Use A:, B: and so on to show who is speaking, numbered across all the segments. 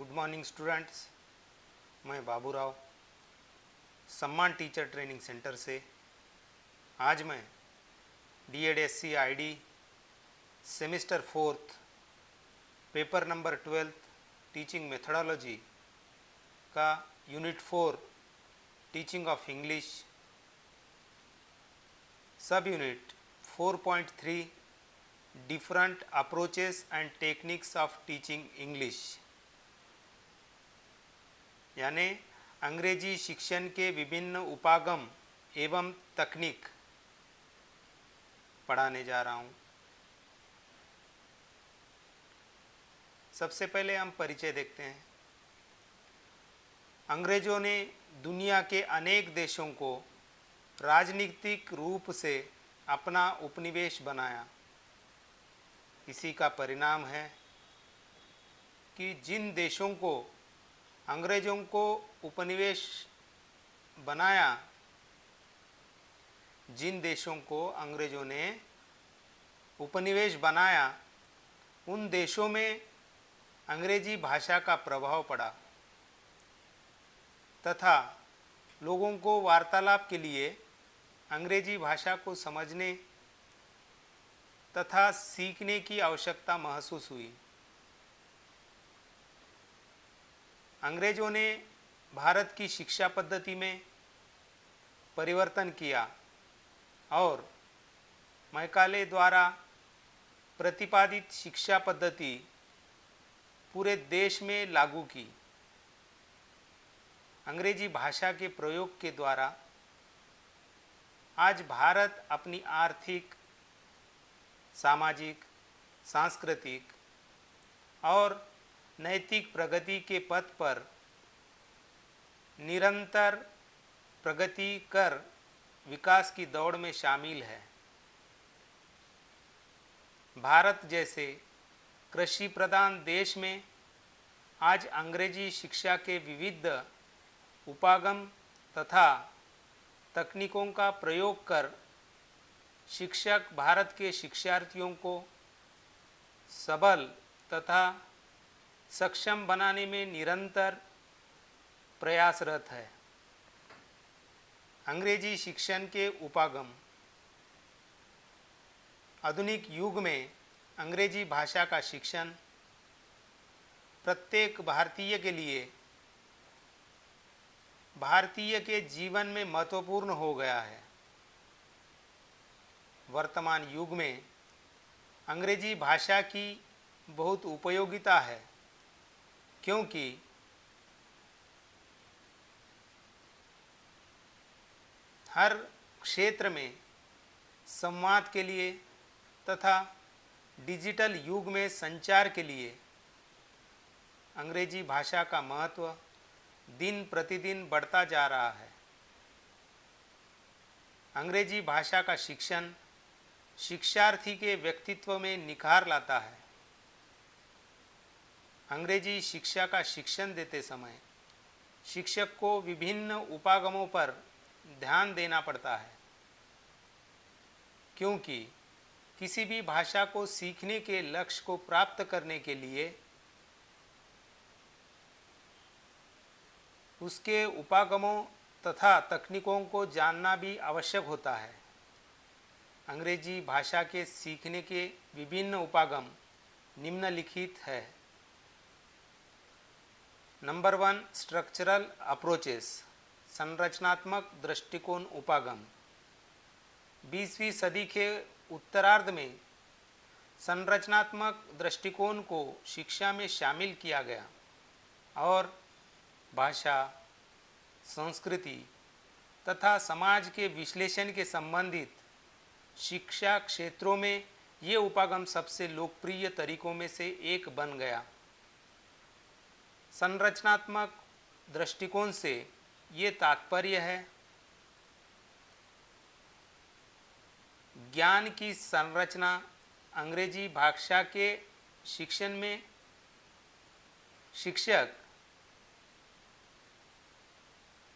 A: Good morning students. मैं बाबू राव सम्मान teacher training centre से आज मैं DED SC ID semester 4th paper number 12 teaching methodology का unit 4 teaching of English sub unit 4.3 different approaches and techniques of teaching English यानी अंग्रेजी शिक्षण के विभिन्न उपागम एवं तकनीक पढ़ाने जा रहा हूँ। सबसे पहले हम परिचय देखते हैं। अंग्रेजों ने दुनिया के अनेक देशों को राजनीतिक रूप से अपना उपनिवेश बनाया। इसी का परिणाम है कि जिन देशों को अंग्रेजों को उपनिवेश बनाया, जिन देशों को अंग्रेजों ने उपनिवेश बनाया उन देशों में अंग्रेजी भाषा का प्रभाव पड़ा तथा लोगों को वार्तालाप के लिए अंग्रेजी भाषा को समझने तथा सीखने की आवश्यकता महसूस हुई। अंग्रेजों ने भारत की शिक्षा पद्धति में परिवर्तन किया और मैकाले द्वारा प्रतिपादित शिक्षा पद्धति पूरे देश में लागू की। अंग्रेजी भाषा के प्रयोग के द्वारा आज भारत अपनी आर्थिक, सामाजिक, सांस्कृतिक और नैतिक प्रगति के पथ पर निरंतर प्रगति कर विकास की दौड़ में शामिल है। भारत जैसे कृषि प्रधान देश में आज अंग्रेजी शिक्षा के विविध उपागम तथा तकनीकों का प्रयोग कर शिक्षक भारत के शिक्षार्थियों को सबल तथा सक्षम बनाने में निरंतर प्रयासरत है। अंग्रेजी शिक्षण के उपागम। आधुनिक युग में अंग्रेजी भाषा का शिक्षण प्रत्येक भारतीय के लिए भारतीय के जीवन में महत्वपूर्ण हो गया है। वर्तमान युग में अंग्रेजी भाषा की बहुत उपयोगिता है, क्योंकि हर क्षेत्र में संवाद के लिए तथा डिजिटल युग में संचार के लिए अंग्रेजी भाषा का महत्व दिन प्रतिदिन बढ़ता जा रहा है। अंग्रेजी भाषा का शिक्षण शिक्षार्थी के व्यक्तित्व में निखार लाता है। अंग्रेजी शिक्षा का शिक्षण देते समय शिक्षक को विभिन्न उपागमों पर ध्यान देना पड़ता है, क्योंकि किसी भी भाषा को सीखने के लक्ष्य को प्राप्त करने के लिए उसके उपागमों तथा तकनीकों को जानना भी आवश्यक होता है। अंग्रेजी भाषा के सीखने के विभिन्न उपागम निम्नलिखित है। नंबर 1 स्ट्रक्चरल अप्रोचेस, संरचनात्मक दृष्टिकोण उपागम। 20वीं सदी के उत्तरार्ध में संरचनात्मक दृष्टिकोण को शिक्षा में शामिल किया गया और भाषा, संस्कृति तथा समाज के विश्लेषण के संबंधित शिक्षा क्षेत्रों में ये उपागम सबसे लोकप्रिय तरीकों में से एक बन गया। संरचनात्मक दृष्टिकोण से ये तात्पर्य है ज्ञान की संरचना अंग्रेजी भाषा के शिक्षण में शिक्षक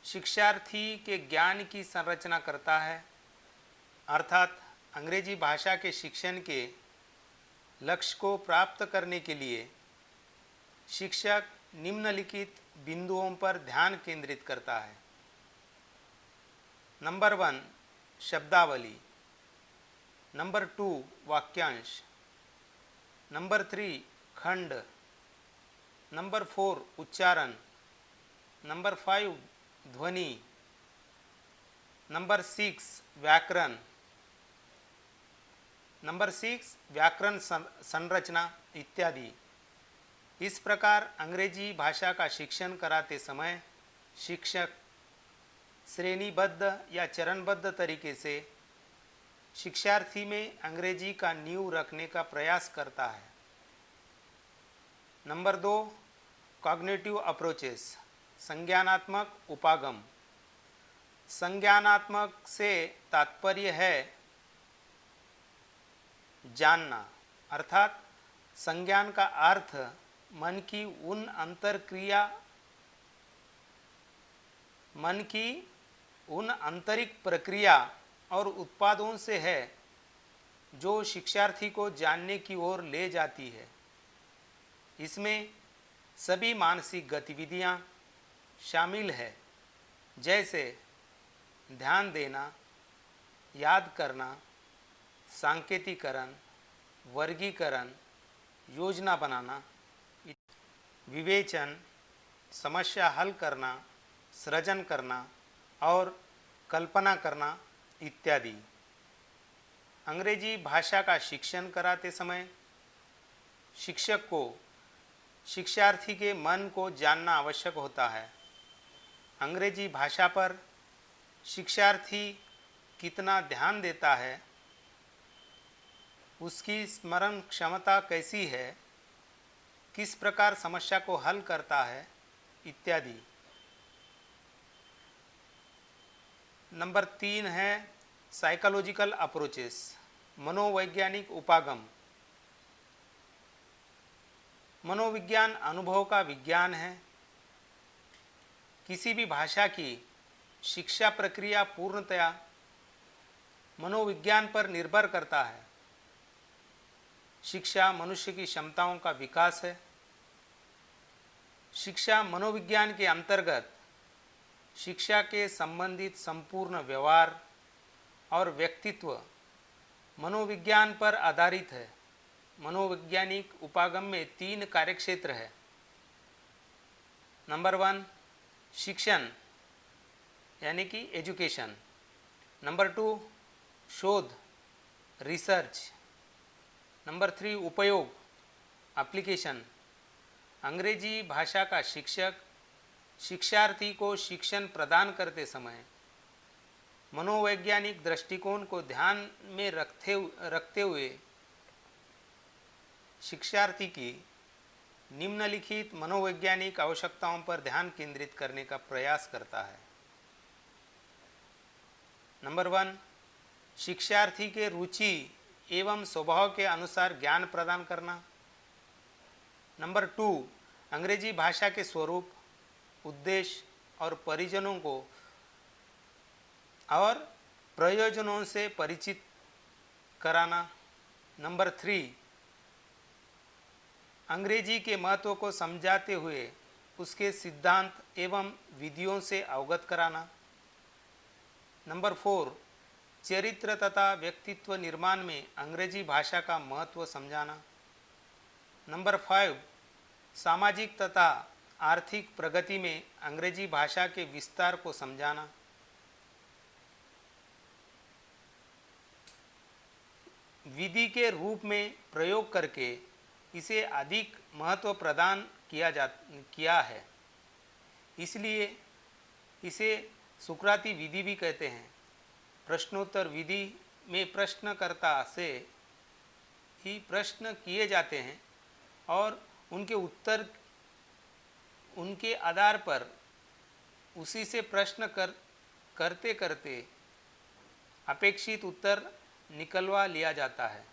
A: शिक्षार्थी के ज्ञान की संरचना करता है, अर्थात अंग्रेजी भाषा के शिक्षण के लक्ष्य को प्राप्त करने के लिए शिक्षक निम्नलिखित बिंदुओं पर ध्यान केंद्रित करता है। नंबर 1 शब्दावली, नंबर 2 वाक्यांश, नंबर 3 खंड, नंबर 4 उच्चारण, नंबर 5 ध्वनि, नंबर 6 व्याकरण, नंबर 6 व्याकरण संरचना इत्यादि। इस प्रकार अंग्रेजी भाषा का शिक्षण कराते समय शिक्षक श्रेणीबद्ध या चरणबद्ध तरीके से शिक्षार्थी में अंग्रेजी का नींव रखने का प्रयास करता है। नंबर 2 कॉग्निटिव अप्रोचेस, संज्ञानात्मक उपागम। संज्ञानात्मक से तात्पर्य है जानना, अर्थात संज्ञान का अर्थ मन की उन आंतरिक प्रक्रिया और उत्पादों से है जो शिक्षार्थी को जानने की ओर ले जाती है। इसमें सभी मानसिक गतिविधियां शामिल है, जैसे ध्यान देना, याद करना, सांकेतिकरण, वर्गीकरण, योजना बनाना, विवेचन, समस्या हल करना, सृजन करना और कल्पना करना इत्यादि। अंग्रेजी भाषा का शिक्षण कराते समय शिक्षक को शिक्षार्थी के मन को जानना आवश्यक होता है। अंग्रेजी भाषा पर शिक्षार्थी कितना ध्यान देता है, उसकी स्मरण क्षमता कैसी है, किस प्रकार समस्या को हल करता है इत्यादि। नंबर 3 है साइकोलॉजिकल अप्रोचेस, मनोवैज्ञानिक उपागम। मनोविज्ञान अनुभव का विज्ञान है। किसी भी भाषा की शिक्षा प्रक्रिया पूर्णतया मनोविज्ञान पर निर्भर करता है। शिक्षा मनुष्य की क्षमताओं का विकास है। शिक्षा मनोविज्ञान के अंतर्गत शिक्षा के संबंधित संपूर्ण व्यवहार और व्यक्तित्व मनोविज्ञान पर आधारित है। मनोवैज्ञानिक उपागम में 3 कार्यक्षेत्र है। नंबर 1 शिक्षण यानी कि एजुकेशन, नंबर 2 शोध रिसर्च, नंबर 3 उपयोग एप्लीकेशन। अंग्रेजी भाषा का शिक्षक शिक्षार्थी को शिक्षण प्रदान करते समय मनोवैज्ञानिक दृष्टिकोण को ध्यान में रखते हुए शिक्षार्थी की निम्नलिखित मनोवैज्ञानिक आवश्यकताओं पर ध्यान केंद्रित करने का प्रयास करता है। नंबर 1 शिक्षार्थी के रुचि एवं स्वभाव के अनुसार ज्ञान प्रदान करना। नंबर 2 अंग्रेजी भाषा के स्वरूप, उद्देश्य और प्रयोजनों से परिचित कराना। नंबर 3 अंग्रेजी के महत्व को समझाते हुए उसके सिद्धांत एवं विधियों से अवगत कराना। नंबर 4 चरित्र तथा व्यक्तित्व निर्माण में अंग्रेजी भाषा का महत्व समझाना। नंबर 5 सामाजिक तथा आर्थिक प्रगति में अंग्रेजी भाषा के विस्तार को समझाना। विधि के रूप में प्रयोग करके इसे अधिक महत्व प्रदान किया है, इसलिए इसे सुकराती विधि भी कहते हैं। प्रश्नोत्तर विधि में प्रश्नकर्ता से ही प्रश्न किए जाते हैं और उनके उत्तर उनके आधार पर उसी से प्रश्न करते करते अपेक्षित उत्तर निकलवा लिया जाता है।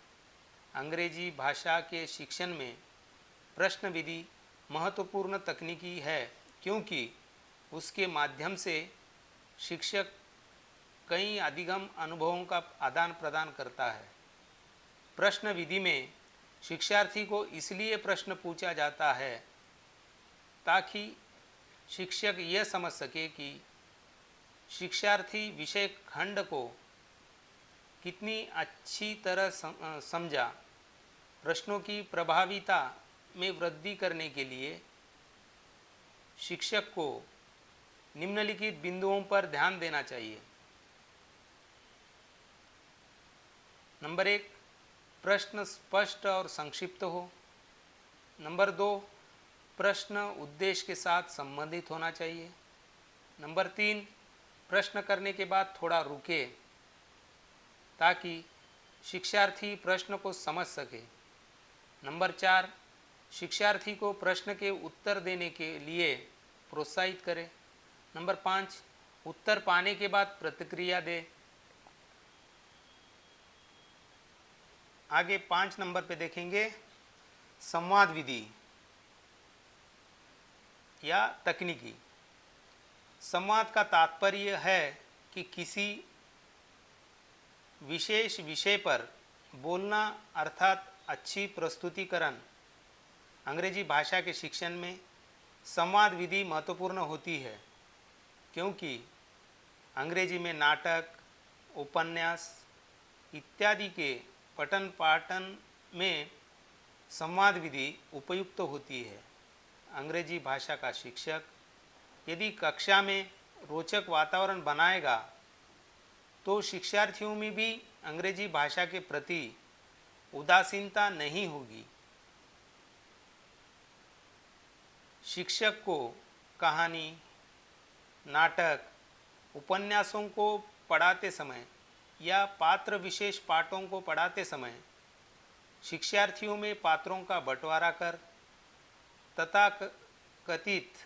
A: अंग्रेजी भाषा के शिक्षण में प्रश्न विधि महत्वपूर्ण तकनीकी है, क्योंकि उसके माध्यम से शिक्षक कई अधिगम अनुभवों का आदान प्रदान करता है। प्रश्न विधि में शिक्षार्थी को इसलिए प्रश्न पूछा जाता है ताकि शिक्षक यह समझ सके कि शिक्षार्थी विषय खंड को कितनी अच्छी तरह समझा। प्रश्नों की प्रभावीता में वृद्धि करने के लिए शिक्षक को निम्नलिखित बिंदुओं पर ध्यान देना चाहिए। नंबर 1, प्रश्न स्पष्ट और संक्षिप्त हो। नंबर 2, प्रश्न उद्देश्य के साथ संबंधित होना चाहिए। नंबर 3, प्रश्न करने के बाद थोड़ा रुके ताकि शिक्षार्थी प्रश्न को समझ सके। नंबर 4, शिक्षार्थी को प्रश्न के उत्तर देने के लिए प्रोत्साहित करें। नंबर 5, उत्तर पाने के बाद प्रतिक्रिया दे। आगे 5 नंबर पे देखेंगे संवाद विधि या तकनीकी। संवाद का तात्पर्य है कि किसी विशेष विषय पर बोलना अर्थात अच्छी प्रस्तुतिकरण। अंग्रेजी भाषा के शिक्षण में संवाद विधि महत्वपूर्ण होती है क्योंकि अंग्रेजी में नाटक, उपन्यास इत्यादि के पठन पाठन में संवाद विधि उपयुक्त होती है। अंग्रेजी भाषा का शिक्षक यदि कक्षा में रोचक वातावरण बनाएगा तो शिक्षार्थियों में भी अंग्रेजी भाषा के प्रति उदासीनता नहीं होगी। शिक्षक को कहानी, नाटक, उपन्यासों को पढ़ाते समय या पात्र विशेष पाठों को पढ़ाते समय शिक्षार्थियों में पात्रों का बंटवारा कर तथा कथित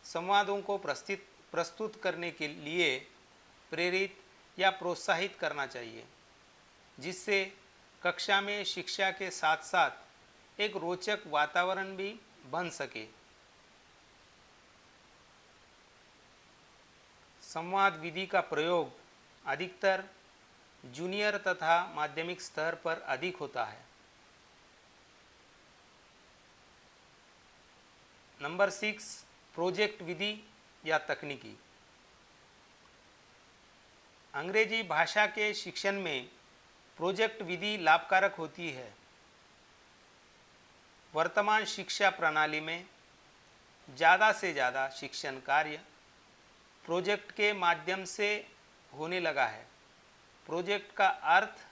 A: संवादों को प्रस्तुत करने के लिए प्रेरित या प्रोत्साहित करना चाहिए, जिससे कक्षा में शिक्षा के साथ साथ एक रोचक वातावरण भी बन सके। संवाद विधि का प्रयोग अधिकतर जूनियर तथा माध्यमिक स्तर पर अधिक होता है। नंबर 6, प्रोजेक्ट विधि या तकनीकी। अंग्रेजी भाषा के शिक्षण में प्रोजेक्ट विधि लाभकारक होती है। वर्तमान शिक्षा प्रणाली में ज़्यादा से ज़्यादा शिक्षण कार्य प्रोजेक्ट के माध्यम से होने लगा है। प्रोजेक्ट का अर्थ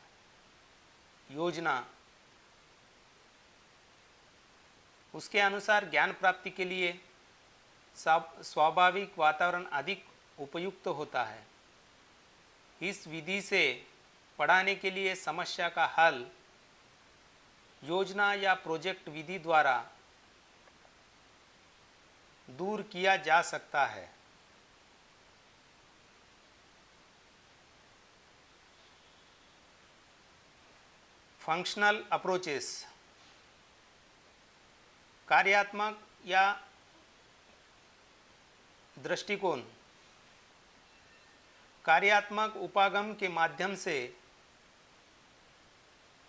A: योजना, उसके अनुसार ज्ञान प्राप्ति के लिए स्वाभाविक वातावरण अधिक उपयुक्त होता है। इस विधि से पढ़ाने के लिए समस्या का हल योजना या प्रोजेक्ट विधि द्वारा दूर किया जा सकता है। फंक्शनल अप्रोचेस, कार्यात्मक या दृष्टिकोण। कार्यात्मक उपागम के माध्यम से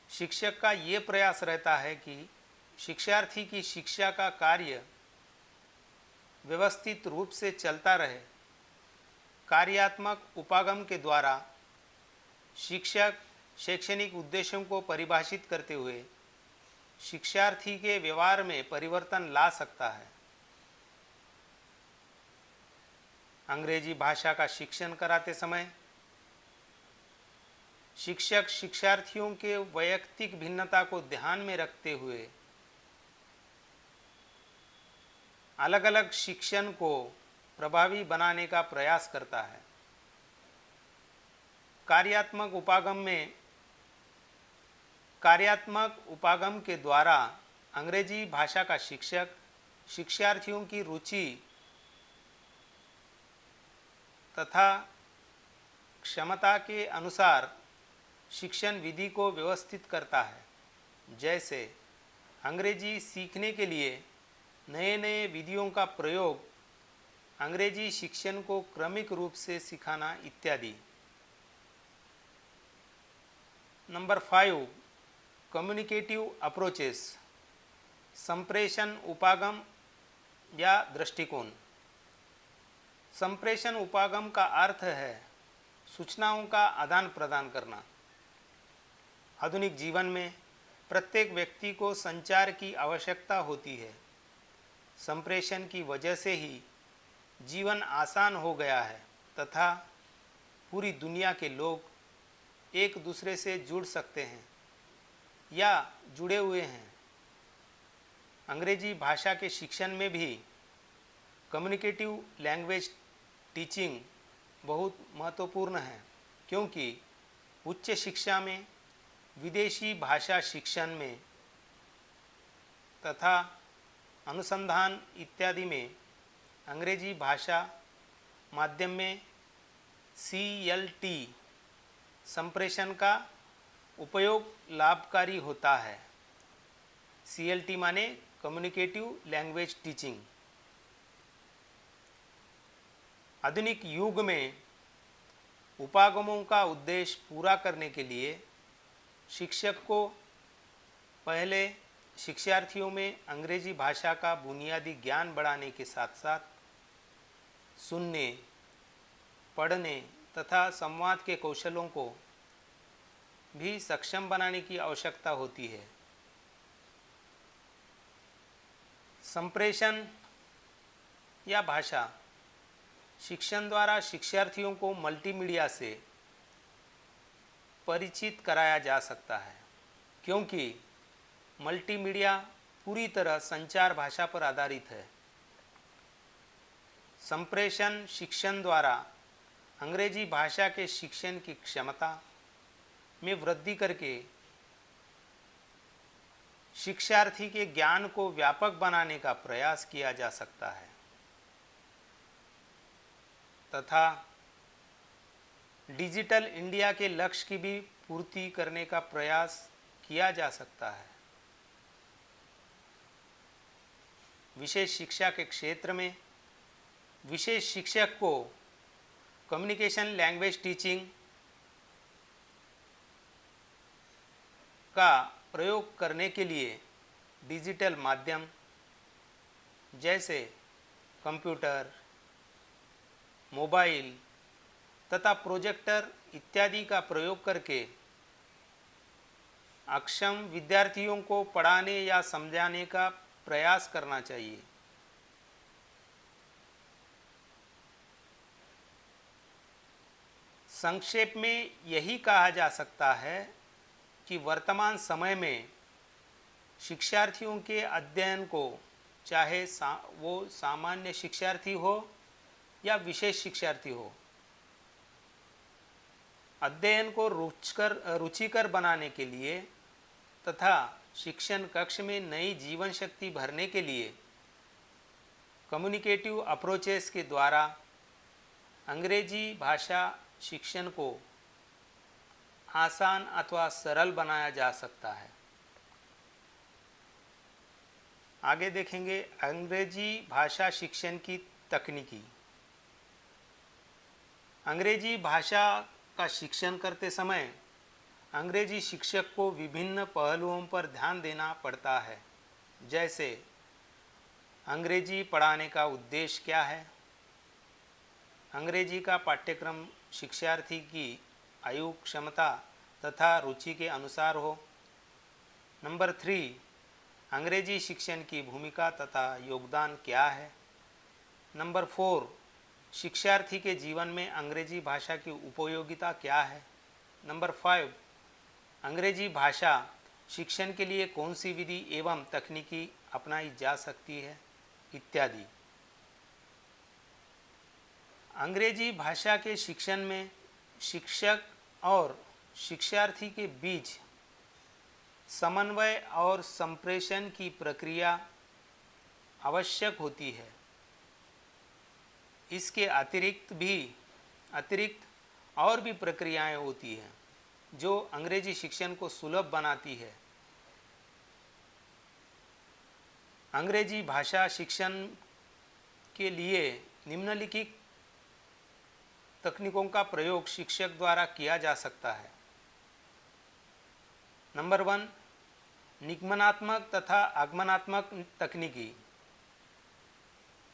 A: शिक्षक का ये प्रयास रहता है कि शिक्षार्थी की शिक्षा का कार्य व्यवस्थित रूप से चलता रहे। कार्यात्मक उपागम के द्वारा शिक्षक शैक्षणिक उद्देश्यों को परिभाषित करते हुए शिक्षार्थी के व्यवहार में परिवर्तन ला सकता है। अंग्रेजी भाषा का शिक्षण कराते समय शिक्षक शिक्षार्थियों के वैयक्तिक भिन्नता को ध्यान में रखते हुए अलग अलग शिक्षण को प्रभावी बनाने का प्रयास करता है। कार्यात्मक उपागम के द्वारा अंग्रेजी भाषा का शिक्षक शिक्षार्थियों की रुचि तथा क्षमता के अनुसार शिक्षण विधि को व्यवस्थित करता है। जैसे अंग्रेजी सीखने के लिए नए नए विधियों का प्रयोग, अंग्रेजी शिक्षण को क्रमिक रूप से सिखाना इत्यादि। नंबर 5, कम्युनिकेटिव अप्रोचेस, संप्रेषण उपागम या दृष्टिकोण। संप्रेषण उपागम का अर्थ है सूचनाओं का आदान प्रदान करना। आधुनिक जीवन में प्रत्येक व्यक्ति को संचार की आवश्यकता होती है। संप्रेषण की वजह से ही जीवन आसान हो गया है तथा पूरी दुनिया के लोग एक दूसरे से जुड़ सकते हैं या जुड़े हुए हैं। अंग्रेजी भाषा के शिक्षण में भी कम्युनिकेटिव लैंग्वेज टीचिंग बहुत महत्वपूर्ण है, क्योंकि उच्च शिक्षा में, विदेशी भाषा शिक्षण में तथा अनुसंधान इत्यादि में अंग्रेजी भाषा माध्यम में CLT संप्रेषण का उपयोग लाभकारी होता है। CLT माने कम्युनिकेटिव लैंग्वेज टीचिंग। आधुनिक युग में उपागमों का उद्देश्य पूरा करने के लिए शिक्षक को पहले शिक्षार्थियों में अंग्रेजी भाषा का बुनियादी ज्ञान बढ़ाने के साथ साथ सुनने, पढ़ने तथा संवाद के कौशलों को भी सक्षम बनाने की आवश्यकता होती है। संप्रेषण या भाषा शिक्षण द्वारा शिक्षार्थियों को मल्टीमीडिया से परिचित कराया जा सकता है, क्योंकि मल्टीमीडिया पूरी तरह संचार भाषा पर आधारित है। संप्रेषण शिक्षण द्वारा अंग्रेजी भाषा के शिक्षण की क्षमता में वृद्धि करके शिक्षार्थी के ज्ञान को व्यापक बनाने का प्रयास किया जा सकता है तथा डिजिटल इंडिया के लक्ष्य की भी पूर्ति करने का प्रयास किया जा सकता है। विशेष शिक्षा के क्षेत्र में विशेष शिक्षक को कम्युनिकेशन लैंग्वेज टीचिंग का प्रयोग करने के लिए डिजिटल माध्यम जैसे कंप्यूटर, मोबाइल तथा प्रोजेक्टर इत्यादि का प्रयोग करके अक्षम विद्यार्थियों को पढ़ाने या समझाने का प्रयास करना चाहिए। संक्षेप में यही कहा जा सकता है कि वर्तमान समय में शिक्षार्थियों के अध्ययन को, चाहे वो सामान्य शिक्षार्थी हो या विशेष शिक्षार्थी हो, अध्ययन को रुचिकर बनाने के लिए तथा शिक्षण कक्ष में नई जीवन शक्ति भरने के लिए कम्युनिकेटिव अप्रोचेस के द्वारा अंग्रेजी भाषा शिक्षण को आसान अथवा सरल बनाया जा सकता है। आगे देखेंगे अंग्रेजी भाषा शिक्षण की तकनीकी। अंग्रेजी भाषा का शिक्षण करते समय अंग्रेजी शिक्षक को विभिन्न पहलुओं पर ध्यान देना पड़ता है, जैसे अंग्रेजी पढ़ाने का उद्देश्य क्या है, अंग्रेजी का पाठ्यक्रम शिक्षार्थी की आयु, क्षमता तथा रुचि के अनुसार हो। नंबर 3, अंग्रेजी शिक्षण की भूमिका तथा योगदान क्या है। नंबर 4, शिक्षार्थी के जीवन में अंग्रेजी भाषा की उपयोगिता क्या है। नंबर 5, अंग्रेजी भाषा शिक्षण के लिए कौन सी विधि एवं तकनीकी अपनाई जा सकती है, इत्यादि। अंग्रेजी भाषा के शिक्षण में शिक्षक और शिक्षार्थी के बीच समन्वय और संप्रेषण की प्रक्रिया आवश्यक होती है। इसके अतिरिक्त और भी प्रक्रियाएं होती हैं जो अंग्रेजी शिक्षण को सुलभ बनाती है। अंग्रेजी भाषा शिक्षण के लिए निम्नलिखित तकनीकों का प्रयोग शिक्षक द्वारा किया जा सकता है। नंबर 1, निगमनात्मक तथा आगमनात्मक तकनीकी।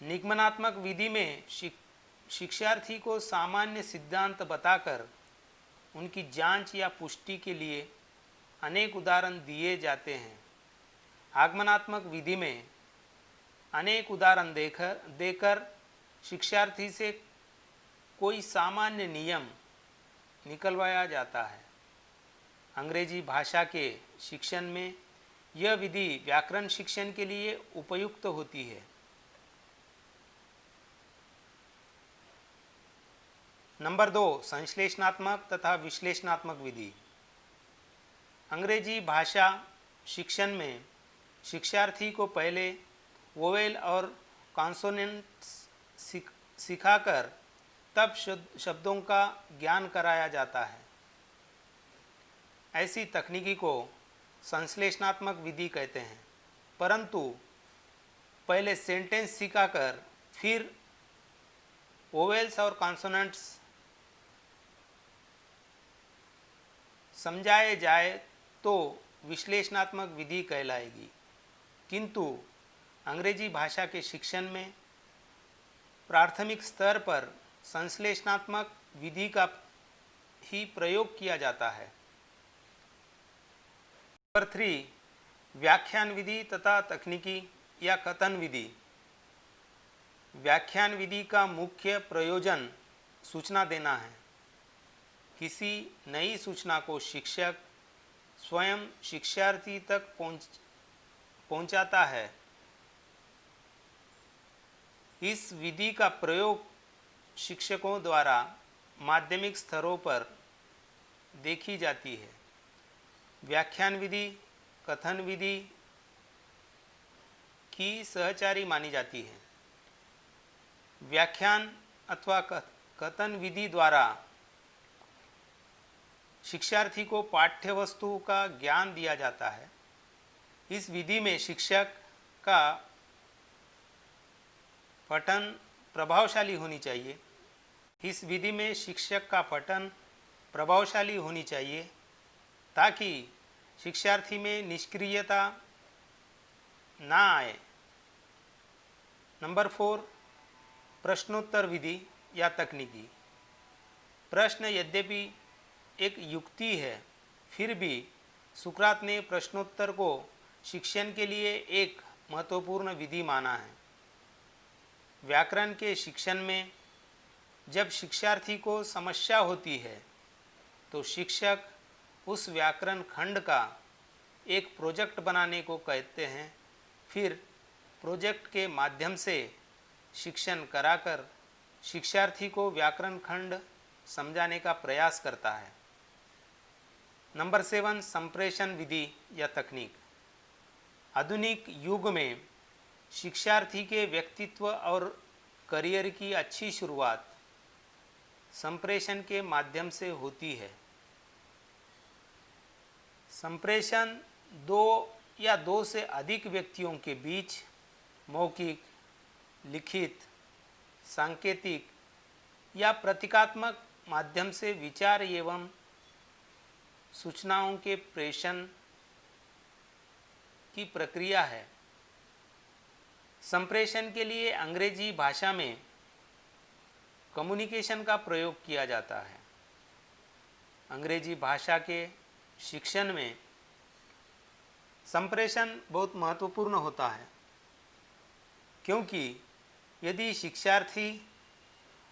A: निगमनात्मक विधि में शिक्षार्थी को सामान्य सिद्धांत बताकर उनकी जांच या पुष्टि के लिए अनेक उदाहरण दिए जाते हैं। आगमनात्मक विधि में अनेक उदाहरण देकर शिक्षार्थी से कोई सामान्य नियम निकलवाया जाता है। अंग्रेजी भाषा के शिक्षण में यह विधि व्याकरण शिक्षण के लिए उपयुक्त होती है। नंबर 2, संश्लेषणात्मक तथा विश्लेषणात्मक विधि। अंग्रेजी भाषा शिक्षण में शिक्षार्थी को पहले वोवेल और कॉन्सोनेंट्स सिखाकर तब शब्दों का ज्ञान कराया जाता है। ऐसी तकनीकी को संश्लेषणात्मक विधि कहते हैं, परंतु पहले सेंटेंस सिखाकर फिर वोवेल्स और कॉन्सोनेंट्स समझाए जाए तो विश्लेषणात्मक विधि कहलाएगी। किंतु अंग्रेजी भाषा के शिक्षण में प्राथमिक स्तर पर संश्लेषणात्मक विधि का ही प्रयोग किया जाता है। नंबर 3, व्याख्यान विधि तथा तकनीकी या कथन विधि। व्याख्यान विधि का मुख्य प्रयोजन सूचना देना है। किसी नई सूचना को शिक्षक स्वयं शिक्षार्थी तक पहुंचाता है। इस विधि का प्रयोग शिक्षकों द्वारा माध्यमिक स्तरों पर देखी जाती है। व्याख्यान विधि कथन विधि की सहचारी मानी जाती है। व्याख्यान अथवा कथन विधि द्वारा शिक्षार्थी को पाठ्य वस्तु का ज्ञान दिया जाता है। इस विधि में शिक्षक का पठन प्रभावशाली होनी चाहिए। इस विधि में शिक्षक का पठन प्रभावशाली होनी चाहिए ताकि शिक्षार्थी में निष्क्रियता ना आए। नंबर 4, प्रश्नोत्तर विधि या तकनीकी। प्रश्न यद्यपि एक युक्ति है, फिर भी सुकरात ने प्रश्नोत्तर को शिक्षण के लिए एक महत्वपूर्ण विधि माना है। व्याकरण के शिक्षण में जब शिक्षार्थी को समस्या होती है तो शिक्षक उस व्याकरण खंड का एक प्रोजेक्ट बनाने को कहते हैं। फिर प्रोजेक्ट के माध्यम से शिक्षण कराकर शिक्षार्थी को व्याकरण खंड समझाने का प्रयास करता है। नंबर 7, संप्रेषण विधि या तकनीक। आधुनिक युग में शिक्षार्थी के व्यक्तित्व और करियर की अच्छी शुरुआत संप्रेषण के माध्यम से होती है। संप्रेषण 2 या 2 से अधिक व्यक्तियों के बीच मौखिक, लिखित, सांकेतिक या प्रतीकात्मक माध्यम से विचार एवं सूचनाओं के प्रेषण की प्रक्रिया है। संप्रेषण के लिए अंग्रेजी भाषा में कम्युनिकेशन का प्रयोग किया जाता है। अंग्रेजी भाषा के शिक्षण में संप्रेषण बहुत महत्वपूर्ण होता है, क्योंकि यदि शिक्षार्थी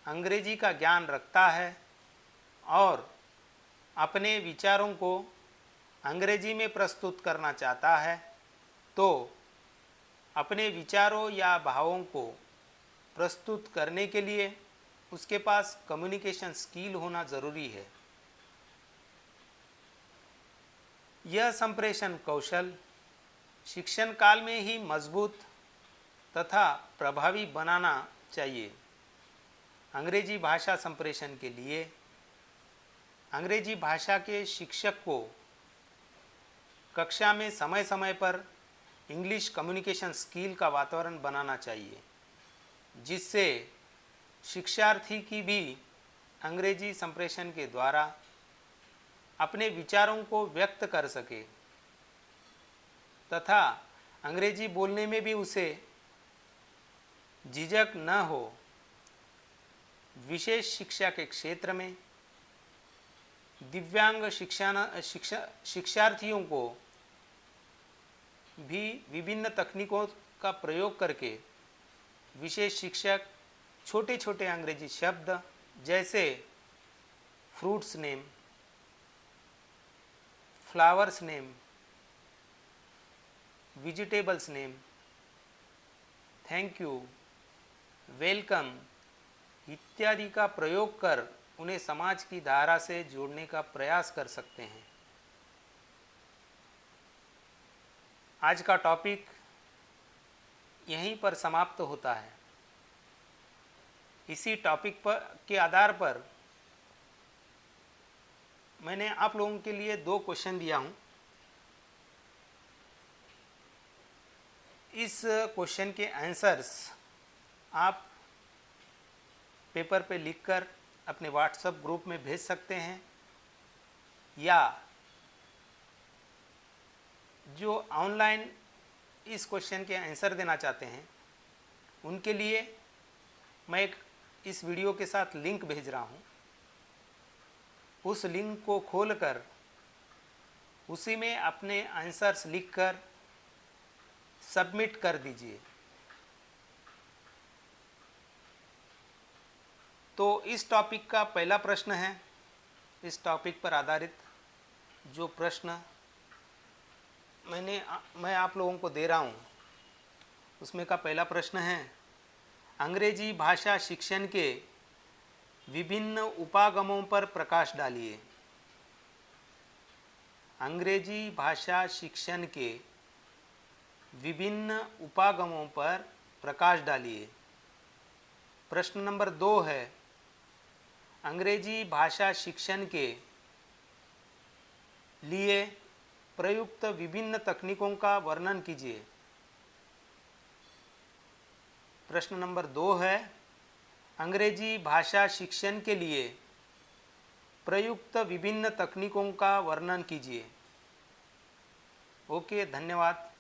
A: अंग्रेजी का ज्ञान रखता है और अपने विचारों को अंग्रेजी में प्रस्तुत करना चाहता है तो अपने विचारों या भावों को प्रस्तुत करने के लिए उसके पास कम्युनिकेशन स्किल होना ज़रूरी है। यह संप्रेषण कौशल शिक्षण काल में ही मजबूत तथा प्रभावी बनाना चाहिए। अंग्रेजी भाषा संप्रेषण के लिए अंग्रेजी भाषा के शिक्षक को कक्षा में समय समय पर इंग्लिश कम्युनिकेशन स्किल का वातावरण बनाना चाहिए, जिससे शिक्षार्थी की भी अंग्रेजी संप्रेषण के द्वारा अपने विचारों को व्यक्त कर सके तथा अंग्रेजी बोलने में भी उसे झिझक न हो विशेष शिक्षा के क्षेत्र में दिव्यांग शिक्षार्थियों को भी विभिन्न तकनीकों का प्रयोग करके विशेष शिक्षक छोटे छोटे अंग्रेजी शब्द जैसे fruits name, flowers name, vegetables name, thank you, welcome इत्यादि का प्रयोग कर उन्हें समाज की धारा से जोड़ने का प्रयास कर सकते हैं। आज का टॉपिक यहीं पर समाप्त होता है। इसी टॉपिक पर के आधार पर मैंने आप लोगों के लिए 2 क्वेश्चन दिया हूँ। इस क्वेश्चन के आंसर्स आप पेपर पे लिखकर अपने व्हाट्सएप ग्रुप में भेज सकते हैं, या जो ऑनलाइन इस क्वेश्चन के आंसर देना चाहते हैं उनके लिए मैं इस वीडियो के साथ लिंक भेज रहा हूँ। उस लिंक को खोलकर उसी में अपने आंसर्स लिखकर सबमिट कर दीजिए। तो इस टॉपिक का पहला प्रश्न है, इस टॉपिक पर आधारित जो प्रश्न मैं आप लोगों को दे रहा हूँ उसमें का पहला प्रश्न है, अंग्रेजी भाषा शिक्षण के विभिन्न उपागमों पर प्रकाश डालिए। अंग्रेजी भाषा शिक्षण के विभिन्न उपागमों पर प्रकाश डालिए। प्रश्न नंबर 2 है, अंग्रेजी भाषा शिक्षण के लिए प्रयुक्त विभिन्न तकनीकों का वर्णन कीजिए। प्रश्न नंबर 2 है, अंग्रेजी भाषा शिक्षण के लिए प्रयुक्त विभिन्न तकनीकों का वर्णन कीजिए। ओके, धन्यवाद।